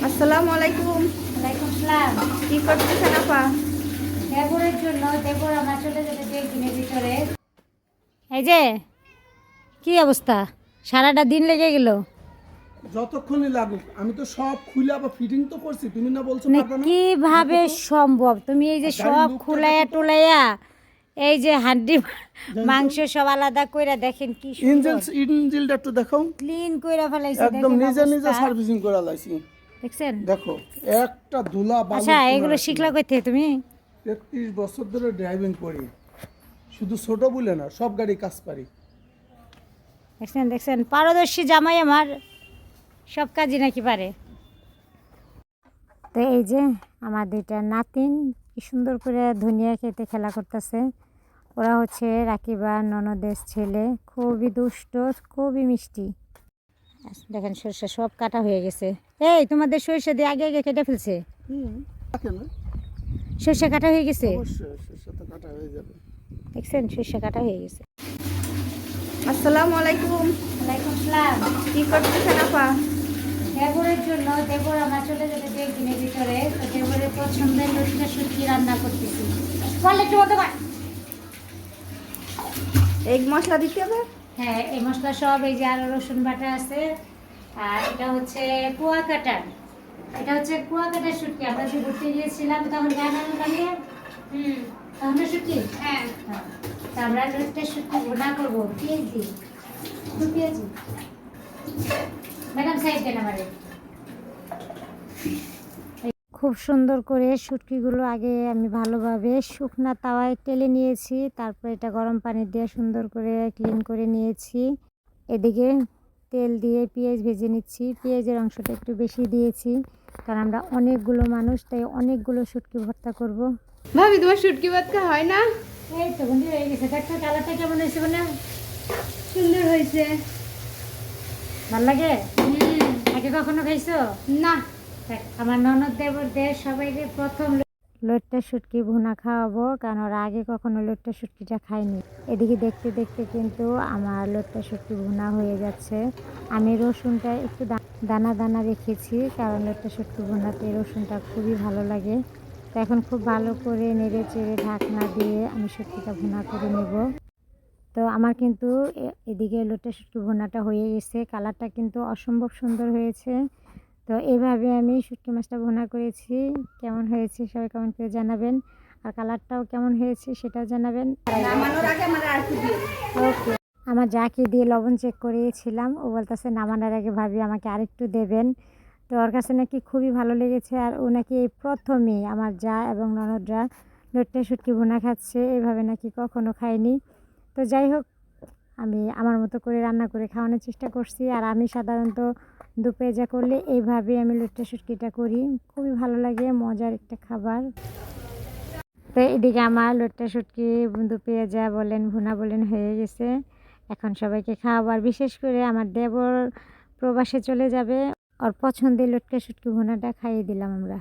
আসসালামু আলাইকুম। ওয়ালাইকুম আসসালাম। কি করতেছেন আপা? দেবরের জন্য দেবর আমার চলে যেতে 1 দিনের ভিতরে। এই যে কি অবস্থা, সারাটা দিন লেগে গেল। যতক্ষণই লাগুক আমি তো সব খুলে আবার ফিটিং তো করছি, তুমি না বলছো মানে পারবে না? কিভাবে দেখো তো, সম্ভব? তুমি এই যে আর গাড়ির সব লোকটা খুলাইয়া দেখো তো। টুলাইয়া এই যে হাড্ডি জানি তো। মাংস সব আলাদা কইরা দেখেন কি ইঞ্জিলটা একটু দেখো, ক্লিন কইরা ফেলাইছি। একদম দেখেন নিজে নিজে অবস্থা, সার্ভিসিং করে লাইছি। দেখছেন? দেখো একটা ধুলা বালু। আচ্ছা, এগুলো শিখলা কইতে তুমি? 33 বছর ধরে ড্রাইভিং করি, শুধু ছোট বলে না, সব গাড়ি কাজ পারি। দেখছেন দেখছেন, পারদর্শী জামাই আমার, সব কাজই নাকি পারে। তো এই যে আমার দুইটা নাতিন কি সুন্দর করে ধনিয়া খেতে খেলা করতেছে। ওরা হচ্ছে রাকিবা ননদের ছেলে, খুবই দুষ্ট, খুবই মিষ্টি। দেখেন সরষে সব কাটা হয়ে গেছে। এই তোমাদের সরষে দিয়ে আগে আগে কেটে ফেলছে। থাকে না? সরষে কাটা হয়ে গেছে, অবশ্যই সে তো কাটা হয়ে যাবে। দেখছেন সরষে কাটা হয়ে গেছে। আসসালামু আলাইকুম। ওয়ালাইকুম আসসালাম। কি করতেছেন আপা? দেবরের জন্য দেবর আমার চলে যেতে 1 দিনের ভিতরে, তো দেবরের পছন্দের লুচিটা সুটকি রান্না করতেছি। বল একটু মতো কর। এগ মশলা দিতে হবে? হ্যাঁ, এই মশলা সব, এই যে আরো রসুন বাটা আছে, আর এটা হচ্ছে কুয়াকাটা। এটা হচ্ছে কুয়াকাটা শুটকি। আমরা যে ঘুরতে গিয়েছিলাম তখন গানানো লাগে, তখন শুটকি। হ্যাঁ, তো আমরা একটা শুটকি ভুনা করবো পেঁয়াজ দিয়ে। একটু পেঁয়াজ ম্যাডাম সাইড দেন আমারে। খুব সুন্দর করে শুটকিগুলো আগে আমি ভালোভাবে শুকনা তাওয়ায় টেলে নিয়েছি, তারপর এটা গরম পানি দিয়ে সুন্দর করে ক্লিন করে নিয়েছি। এদিকে তেল দিয়ে পেঁয়াজ ভেজে নিচ্ছি। পেঁয়াজের অংশটা একটু বেশি দিয়েছি, কারণ আমরা অনেকগুলো মানুষ, তাই অনেকগুলো শুটকি ভর্তা করব। ভাবি, তোমার শুটকি ভাত খাওয়া হয় না? এই তো বন্ধু হয়ে গেছে, দেখো কালারটা কেমন হয়েছে না? সুন্দর হয়েছে। ভালো লাগে? আগে কখনো খাইছো? না। দেখ, আমার ননদ দেবরদের সবাইকে প্রথম লইট্টা শুটকি ভুনা খাওয়াবো, কারণ ওরা আগে কখনো লইট্টা শুটকিটা খায়নি। এদিকে দেখতে দেখতে কিন্তু আমার লইট্টা শুটকি ভুনা হয়ে যাচ্ছে। আমি রসুনটা একটু দানা দানা রেখেছি, কারণ লইট্টা শুটকি ভুনাতে রসুনটা খুবই ভালো লাগে। তো এখন খুব ভালো করে নেড়ে চেড়ে ঢাকনা দিয়ে আমি শুটকিটা ভুনা করে নেব। তো আমার কিন্তু এদিকে লইট্টা শুটকি ভুনাটা হয়ে গেছে, কালারটা কিন্তু অসম্ভব সুন্দর হয়েছে। তো এইভাবে আমি শুটকি মাছটা ভুনা করেছি। কেমন হয়েছে সবাই কমেন্ট করে জানাবেন, আর কালারটাও কেমন হয়েছে সেটাও জানাবেন। নামানোর আগে আমার আর কি দিয়ে? ওকে, আমার যাকে দিয়ে লবণ চেক করিয়েছিলাম, ও বলতেছে নামানোর আগে ভাবি আমাকে আরেকটু দেবেন। তো ওর কাছে নাকি খুবই ভালো লেগেছে, আর ও নাকি এই প্রথমেই আমার যা এবং ননদরা লইট্টা শুটকি ভুনা খাচ্ছে, এইভাবে নাকি কখনো খায়নি। তো যাই হোক, আমি আমার মতো করে রান্না করে খাওয়ানোর চেষ্টা করছি। আর আমি সাধারণত দুপেঁয়াজা করলে এইভাবে আমি লইট্টা শুটকিটা করি, খুবই ভালো লাগে, মজার একটা খাবার। তো এদিকে আমার লইট্টা শুটকি দুপেঁয়াজা বলেন ভুনা বলেন হয়ে গেছে। এখন সবাইকে খাওয়াবার, বিশেষ করে আমার দেবর প্রবাসে চলে যাবে, ওর পছন্দের লইট্টা শুটকি ভুনাটা খাইয়ে দিলাম আমরা।